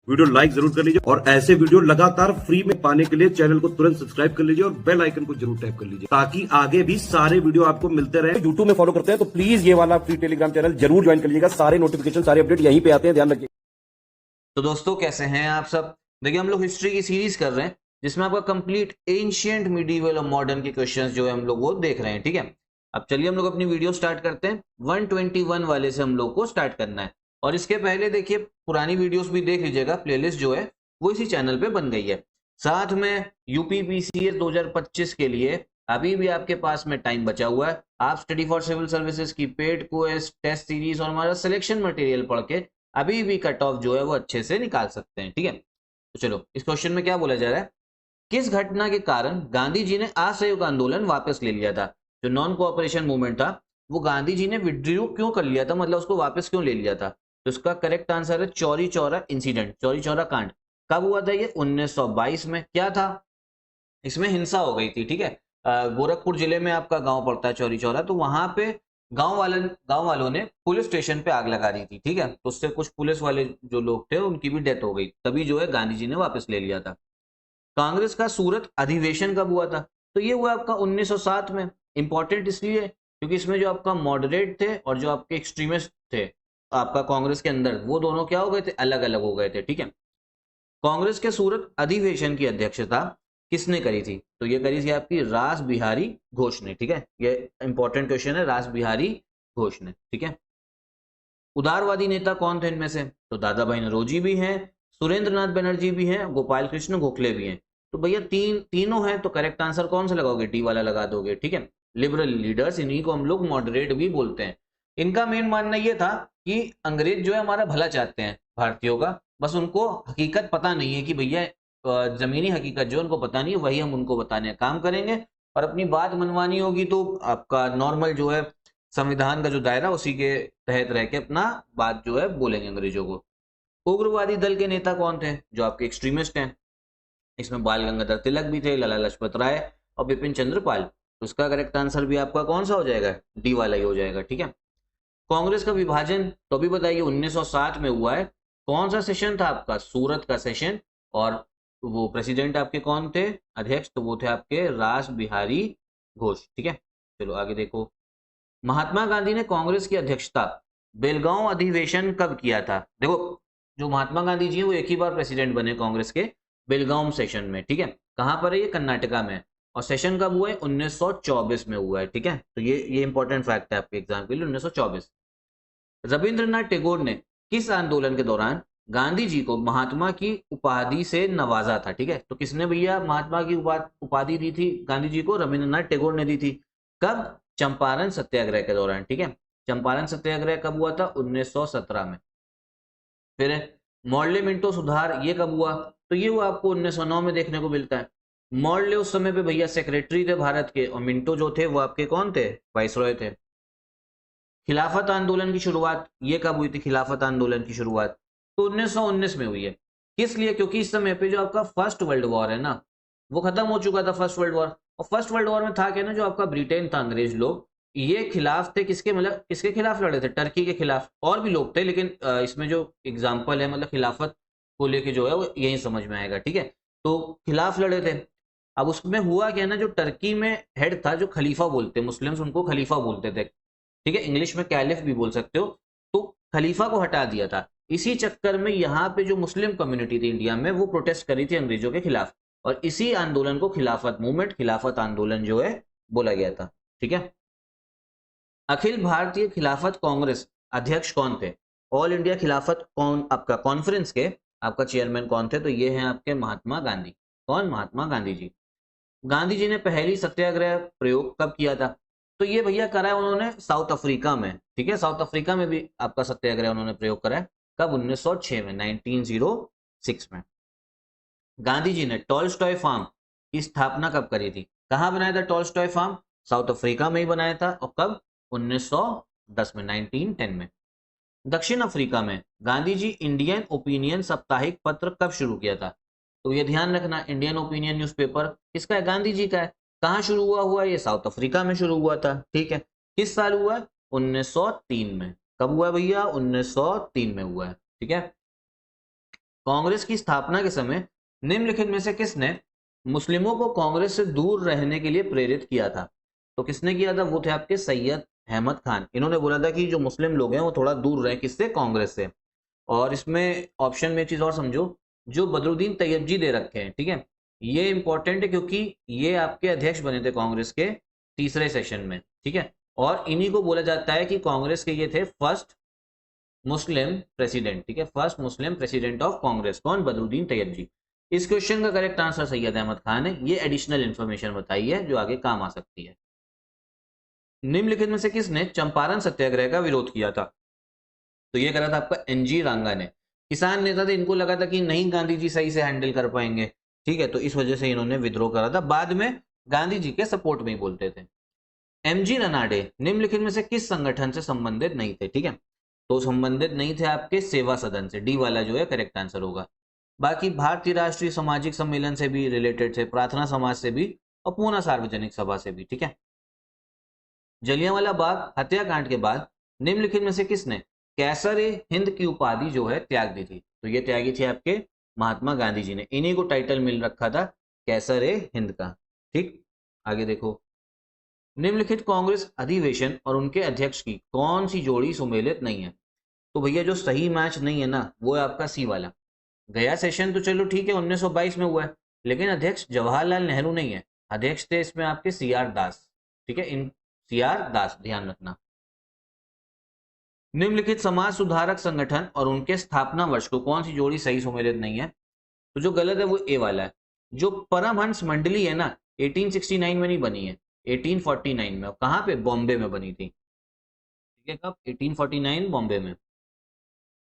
Video like जरूर कर लीजिए और ऐसे वीडियो लगातार फ्री में पाने के लिए चैनल को तुरंत सब्सक्राइब कर लीजिए और बेल आइकन को जरूर टैप कर लीजिए ताकि आगे भी सारे वीडियो आपको मिलते रहे। यूट्यूब में फॉलो करते हैं तो प्लीज ये वाला फ्री टेलीग्राम चैनल जरूर ज्वाइन कर लीजिएगा। सारे नोटिफिकेशन सारे अपडेट यहीं पे आते हैं, ध्यान रखिए। तो दोस्तों कैसे हैं आप सब। देखिए हम लोग हिस्ट्री की सीरीज कर रहे हैं जिसमें आपका कंप्लीट एंशिएंट मिडीवल और मॉडर्न के क्वेश्चंस जो है हम लोग वो देख रहे हैं। ठीक है, अब चलिए हम लोग अपनी वीडियो स्टार्ट करते हैं। 121 वाले से हम लोग को स्टार्ट करना है और इसके पहले देखिए पुरानी वीडियोस भी देख लीजिएगा, प्लेलिस्ट जो है वो इसी चैनल पे बन गई है। साथ में यूपीपीसीएस 2025 के लिए अभी भी आपके पास में टाइम बचा हुआ है। आप स्टडी फॉर सिविल सर्विसेज की पेड क्वेस्ट टेस्ट सीरीज और हमारा सिलेक्शन मटेरियल पढ़ के अभी भी कट ऑफ जो है वो अच्छे से निकाल सकते हैं। ठीक है, तो चलो इस क्वेश्चन में क्या बोला जा रहा है, किस घटना के कारण गांधी जी ने असहयोग आंदोलन वापस ले लिया था। जो नॉन कोऑपरेशन मूवमेंट था वो गांधी जी ने विड्रू क्यों कर लिया था, मतलब उसको वापस क्यों ले लिया था। तो इसका करेक्ट आंसर है चौरी चौरा इंसिडेंट, चौरी चौरा कांड। कब हुआ था ये? 1922 में। क्या था इसमें? हिंसा हो गई थी। ठीक है, गोरखपुर जिले में आपका गांव पड़ता है चौरी चौरा, तो वहां पे गांव वालों ने पुलिस स्टेशन पे आग लगा दी थी। ठीक है, तो उससे कुछ पुलिस वाले जो लोग थे उनकी भी डेथ हो गई, तभी जो है गांधी जी ने वापस ले लिया था। कांग्रेस का सूरत अधिवेशन कब हुआ था? तो ये हुआ आपका 1907 में। इंपॉर्टेंट इसलिए क्योंकि इसमें जो आपका मॉडरेट थे और जो आपके एक्सट्रीमिस्ट थे आपका कांग्रेस के अंदर, वो दोनों क्या हो गए थे? अलग अलग हो गए थे। ठीक है, कांग्रेस के सूरत अधिवेशन की अध्यक्षता किसने करी थी? तो ये करी थी आपकी रास बिहारी घोष ने। ठीक है, ये इंपॉर्टेंट क्वेश्चन है, रास बिहारी घोष ने। ठीक है, उदारवादी नेता कौन थे इनमें से? तो दादा भाई नौरोजी भी हैं, सुरेंद्र नाथ बनर्जी भी हैं, गोपाल कृष्ण गोखले भी हैं। तो भैया तीनों हैं, तो करेक्ट आंसर कौन सा लगाओगे? डी वाला लगा दोगे। ठीक है, लिबरल लीडर्स, इन्हीं को हम लोग मॉडरेट भी बोलते हैं। इनका मेन मानना यह था कि अंग्रेज जो है हमारा भला चाहते हैं भारतीयों का, बस उनको हकीकत पता नहीं है कि भैया जमीनी हकीकत जो उनको पता नहीं है वही हम उनको बताने का काम करेंगे, और अपनी बात मनवानी होगी तो आपका नॉर्मल जो है संविधान का जो दायरा उसी के तहत रह के अपना बात जो है बोलेंगे अंग्रेजों को। उग्रवादी दल के नेता कौन थे जो आपके एक्सट्रीमिस्ट हैं? इसमें बाल गंगाधर तिलक भी थे, लाला लाजपत राय और बिपिन चंद्र पाल। तो इसका करेक्ट आंसर भी आपका कौन सा हो जाएगा? डी वाला ही हो जाएगा। ठीक है, कांग्रेस का विभाजन तो अभी बताइए 1907 में हुआ है। कौन सा सेशन था आपका? सूरत का सेशन। और वो प्रेसिडेंट आपके कौन थे, अध्यक्ष? तो वो थे आपके रास बिहारी घोष। ठीक है, चलो आगे देखो। महात्मा गांधी ने कांग्रेस की अध्यक्षता बेलगांव अधिवेशन कब किया था? देखो जो महात्मा गांधी जी हैं वो एक ही बार प्रेसिडेंट बने कांग्रेस के, बेलगांव सेशन में। ठीक है, कहां पर है ये? कर्नाटका में। और सेशन कब हुआ है? 1924 में हुआ है। ठीक है, तो ये इंपॉर्टेंट फैक्ट है आपके एग्जाम के लिए, 1924। रविंद्रनाथ टैगोर ने किस आंदोलन के दौरान गांधी जी को महात्मा की उपाधि से नवाजा था? ठीक है, तो किसने भैया महात्मा की उपाधि दी थी गांधी जी को? रविंद्रनाथ टैगोर ने दी थी। कब? चंपारण सत्याग्रह के दौरान। ठीक है, चंपारण सत्याग्रह कब हुआ था? 1917 में। फिर मॉडले मिंटो सुधार ये कब हुआ? तो ये हुआ आपको 1909 में देखने को मिलता है। मॉडले उस समय पे भैया सेक्रेटरी थे भारत के, और मिंटो जो थे वो आपके कौन थे? वाइसरॉय थे। खिलाफत आंदोलन की शुरुआत ये कब हुई थी? खिलाफत आंदोलन की शुरुआत तो 1919 में हुई है। किस लिए? क्योंकि इस समय पे जो आपका फर्स्ट वर्ल्ड वॉर है ना वो खत्म हो चुका था, फर्स्ट वर्ल्ड वॉर। और फर्स्ट वर्ल्ड वॉर में था क्या ना, जो आपका ब्रिटेन था, अंग्रेज लोग ये खिलाफ थे किसके? मतलब किसके खिलाफ लड़े थे? टर्की के खिलाफ। और भी लोग थे लेकिन इसमें जो एग्जाम्पल है मतलब खिलाफत को लेके जो है वो यही समझ में आएगा। ठीक है, तो खिलाफ लड़े थे। अब उसमें हुआ क्या ना, जो टर्की में हेड था, जो खलीफा बोलते, मुस्लिम्स उनको खलीफा बोलते थे। ठीक है, इंग्लिश में कैलिफ भी बोल सकते हो। तो खलीफा को हटा दिया था। इसी चक्कर में यहाँ पे जो मुस्लिम कम्युनिटी थी इंडिया में वो प्रोटेस्ट करी थी अंग्रेजों के खिलाफ, और इसी आंदोलन को खिलाफत मूवमेंट, खिलाफत आंदोलन जो है बोला गया था। ठीक है, अखिल भारतीय खिलाफत कांग्रेस अध्यक्ष कौन थे? ऑल इंडिया खिलाफत कौन आपका कॉन्फ्रेंस के आपका चेयरमैन कौन थे? तो ये हैं आपके महात्मा गांधी। कौन? महात्मा गांधी जी। गांधी जी ने पहली सत्याग्रह प्रयोग कब किया था? तो ये भैया करा है उन्होंने साउथ अफ्रीका में। ठीक है, साउथ अफ्रीका में भी आपका सत्याग्रह उन्होंने प्रयोग करा है। कब? 1906 में, 1906 में। गांधी जी ने टॉल्स्टॉय फार्म की स्थापना कब करी थी? कहां बनाया था टॉल्स्टॉय फार्म? साउथ अफ्रीका में ही बनाया था। और कब? 1910 में, 1910 में। दक्षिण अफ्रीका में गांधी जी इंडियन ओपिनियन साप्ताहिक पत्र कब शुरू किया था? तो ये ध्यान रखना, इंडियन ओपिनियन न्यूज़पेपर किसका है? गांधी जी का है। कहाँ शुरू हुआ? ये साउथ अफ्रीका में शुरू हुआ था। ठीक है, किस साल हुआ? 1903 में। कब हुआ भैया? 1903 में हुआ है। ठीक है, कांग्रेस की स्थापना के समय निम्नलिखित में से किसने मुस्लिमों को कांग्रेस से दूर रहने के लिए प्रेरित किया था? तो किसने किया था? वो थे आपके सैयद अहमद खान। इन्होंने बोला था कि जो मुस्लिम लोग हैं वो थोड़ा दूर रहें, किससे? कांग्रेस से। और इसमें ऑप्शन में एक चीज और समझो, जो बदरुद्दीन तैयबजी दे रखे हैं, ठीक है, ये इंपॉर्टेंट है क्योंकि ये आपके अध्यक्ष बने थे कांग्रेस के तीसरे सेशन में, ठीक है, और इन्हीं को बोला जाता है कि कांग्रेस के ये थे फर्स्ट मुस्लिम प्रेसिडेंट, ठीक है, first Muslim president of Congress. कौन? बदरुद्दीन तैयबजी। इस क्वेश्चन का करेक्ट आंसर सैयद अहमद खान है। ये एडिशनल इंफॉर्मेशन बताई है जो आगे काम आ सकती है। निम्नलिखित में से किसने चंपारण सत्याग्रह का विरोध किया था? तो ये करा था आपका एनजी रंगा ने। किसान नेता थे, इनको लगा था कि नहीं गांधी जी सही से हैंडल कर पाएंगे, ठीक है, तो इस वजह से इन्होंने विद्रोह करा था। बाद में गांधी जी के सपोर्ट में ही बोलते थे। एमजी रनाडे निम्नलिखित में से किस संगठन से संबंधित नहीं थे? ठीक है, तो संबंधित नहीं थे आपके सेवा सदन से। डी वाला जो है करेक्ट आंसर होगा। बाकी भारतीय राष्ट्रीय सामाजिक सम्मेलन से भी रिलेटेड थे, प्रार्थना समाज से भी, और पूना सार्वजनिक सभा से भी, ठीक है। जलियांवाला बाग हत्याकांड के बाद निम्नलिखित में से किसने कैसर-ए हिंद की उपाधि जो है त्याग दी थी? तो ये त्यागी थी आपके महात्मा गांधी जी ने। इन्हीं को टाइटल मिल रखा था कैसर-ए हिंद का। ठीक, आगे देखो। निम्नलिखित कांग्रेस अधिवेशन और उनके अध्यक्ष की कौन सी जोड़ी सुमेलित नहीं है? तो भैया जो सही मैच नहीं है ना, वो है आपका सी वाला। गया सेशन तो चलो ठीक है 1922 में हुआ है, लेकिन अध्यक्ष जवाहरलाल नेहरू नहीं है, अध्यक्ष थे इसमें आपके सी आर दास, ठीक है, इन सी आर दास, ध्यान रखना। निम्नलिखित समाज सुधारक संगठन और उनके स्थापना वर्ष को कौन सी जोड़ी सही सुमेलित नहीं है? तो जो गलत है वो ए वाला है। जो परमहंस मंडली है ना, 1869 में नहीं बनी है, 1849 में। कहां पे? बॉम्बे में बनी थी, ठीक है, कब? 1849 बॉम्बे में।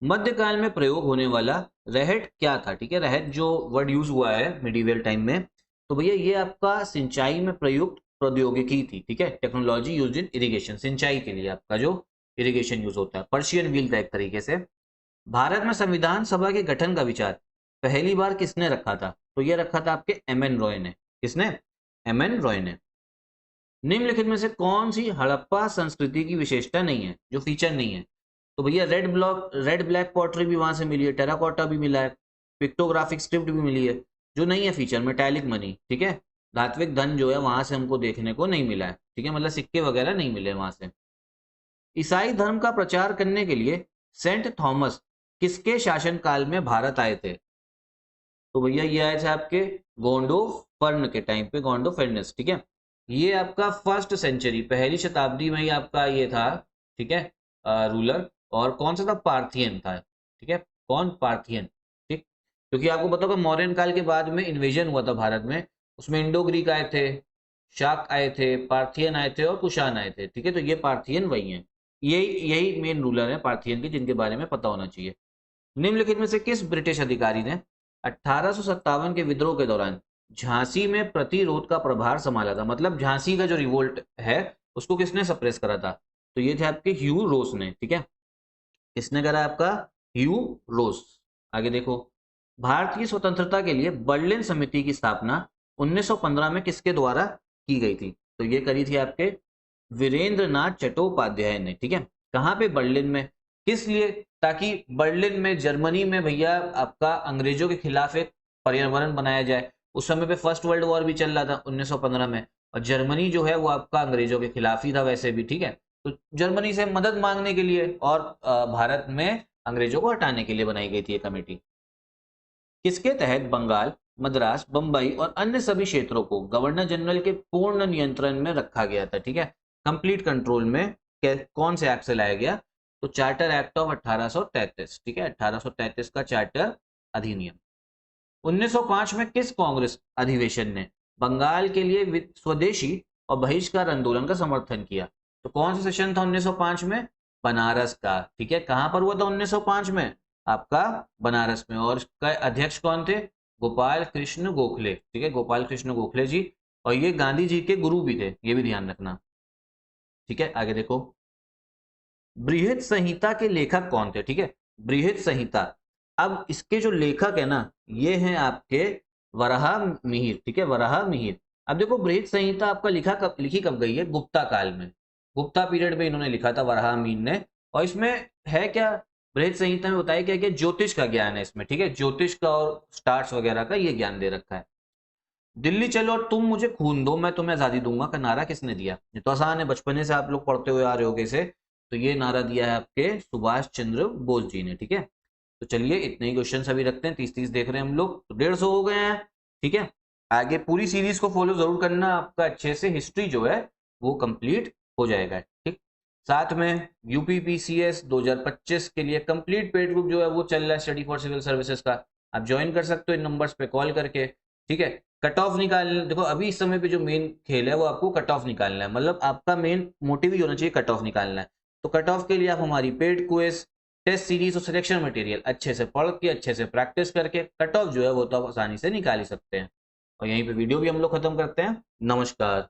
मध्यकाल में प्रयोग होने वाला रहट क्या था? ठीक है, रहट जो वर्ड यूज हुआ है मिडिवल टाइम में, तो भैया ये आपका सिंचाई में प्रयुक्त प्रौद्योगिकी थी, ठीक है, टेक्नोलॉजी यूज्ड इन इरिगेशन, सिंचाई के लिए आपका जो इरिगेशन यूज होता है। पर्शियन व्हील था एक तरीके से। भारत में संविधान सभा के गठन का विचार पहली बार किसने रखा था? तो ये रखा था आपके एम एन रॉय ने। किसने? एम एन रॉय ने। निम्नलिखित में से कौन सी हड़प्पा संस्कृति की विशेषता नहीं है, जो फीचर नहीं है? तो भैया रेड ब्लैक पॉटरी भी वहां से मिली है, टेराकोटा भी मिला है, पिक्टोग्राफिक स्क्रिप्ट भी मिली है। जो नहीं है फीचर, मेटालिक मनी, ठीक है, धात्विक धन जो है वहां से हमको देखने को नहीं मिला है, ठीक है, मतलब सिक्के वगैरह नहीं मिले वहां से। ईसाई धर्म का प्रचार करने के लिए सेंट थॉमस किसके शासनकाल में भारत आए थे? तो भैया ये आए थे आपके गोंडो फर्न के टाइम पे, गोंडो फर्नस, ठीक है, ये आपका फर्स्ट सेंचुरी, पहली शताब्दी में ही आपका ये था, ठीक है, रूलर। और कौन सा था? पार्थियन था, ठीक है, कौन? पार्थियन, ठीक, क्योंकि आपको पता होगा मौर्यन काल के बाद में इन्वेजन हुआ था भारत में, उसमें इंडो ग्रीक आए थे, शाक आए थे, पार्थियन आए थे और कुषाण आए थे, ठीक है, तो ये पार्थियन वही है, यही मेन रूलर है पार्थियन के, जिनके बारे में पता होना चाहिए। निम्नलिखित में से किस ब्रिटिश अधिकारी ने 1857 के विद्रोह के दौरान झांसी में प्रतिरोध का प्रभार संभाला था? मतलब झांसी का जो रिवोल्ट है उसको किसने सप्रेस करा था? तो ये थे आपके ह्यू रोस ने, ठीक है, किसने करा? आपका ह्यू रोस। आगे देखो। भारतीय स्वतंत्रता के लिए बर्लिन समिति की स्थापना 1915 में किसके द्वारा की गई थी? तो ये करी थी आपके वीरेंद्र नाथ चट्टोपाध्याय ने, ठीक है। कहां पे? बर्लिन में। किस लिए? ताकि बर्लिन में, जर्मनी में भैया आपका अंग्रेजों के खिलाफ एक पर्यावरण बनाया जाए। उस समय पे फर्स्ट वर्ल्ड वॉर भी चल रहा था 1915 में, और जर्मनी जो है वो आपका अंग्रेजों के खिलाफ ही था वैसे भी, ठीक है, तो जर्मनी से मदद मांगने के लिए और भारत में अंग्रेजों को हटाने के लिए बनाई गई थी ये कमेटी। किसके तहत बंगाल, मद्रास, बंबई और अन्य सभी क्षेत्रों को गवर्नर जनरल के पूर्ण नियंत्रण में रखा गया था? ठीक है, कंप्लीट कंट्रोल में कौन से एक्ट से लाया गया? तो चार्टर एक्ट ऑफ 1833, ठीक है, 1833 का चार्टर अधिनियम। 1905 में किस कांग्रेस अधिवेशन ने बंगाल के लिए स्वदेशी और बहिष्कार आंदोलन का समर्थन किया? तो कौन सा सेशन था 1905 में? बनारस का, ठीक है। कहां पर हुआ था 1905 में? आपका बनारस में। और इसका अध्यक्ष कौन थे? गोपाल कृष्ण गोखले, ठीक है, गोपाल कृष्ण गोखले जी, और ये गांधी जी के गुरु भी थे, ये भी ध्यान रखना, ठीक है। आगे देखो। बृहद संहिता के लेखक कौन थे? ठीक है, बृहद संहिता, अब इसके जो लेखक है ना, ये हैं आपके वराह मिहिर, ठीक है, वराह मिहिर। अब देखो बृहद संहिता आपका लिखी कब गई है? गुप्ता काल में, गुप्ता पीरियड में इन्होंने लिखा था वराह मिहिर ने। और इसमें है क्या? बृहद संहिता में बताया क्या क्या ज्योतिष का ज्ञान है इसमें, ठीक है, ज्योतिष का और स्टार्स वगैरह का ये ज्ञान दे रखा है। दिल्ली चलो और तुम मुझे खून दो मैं तुम्हें आजादी दूंगा का नारा किसने दिया? ये तो आसान है, बचपने से आप लोग पढ़ते हुए आ रहे होगे इसे। तो ये नारा दिया है आपके सुभाष चंद्र बोस जी ने, ठीक है। तो चलिए इतने ही क्वेश्चन अभी रखते हैं, 30-30 देख रहे हैं हम लोग, तो 150 हो गए हैं, ठीक है। आगे पूरी सीरीज को फॉलो जरूर करना, आपका अच्छे से हिस्ट्री जो है वो कंप्लीट हो जाएगा, ठीक। साथ में यूपीपीसीएस 2025 के लिए कंप्लीट पेड ग्रुप जो है वो चल रहा है, स्टडी फॉर सिविल सर्विसेज का। आप ज्वाइन कर सकते हो इन नंबर्स पे कॉल करके, ठीक है। कट ऑफ निकाल, देखो अभी इस समय पे जो मेन खेल है वो आपको कट ऑफ निकालना है, मतलब आपका मेन मोटिव ही होना चाहिए कट ऑफ निकालना है। तो कट ऑफ के लिए आप हमारी पेड क्विज, टेस्ट सीरीज और सिलेक्शन मटेरियल अच्छे से पढ़ के अच्छे से प्रैक्टिस करके कट ऑफ जो है वो तो आप आसानी से निकाल ही सकते हैं। और यहीं पे वीडियो भी हम लोग खत्म करते हैं। नमस्कार।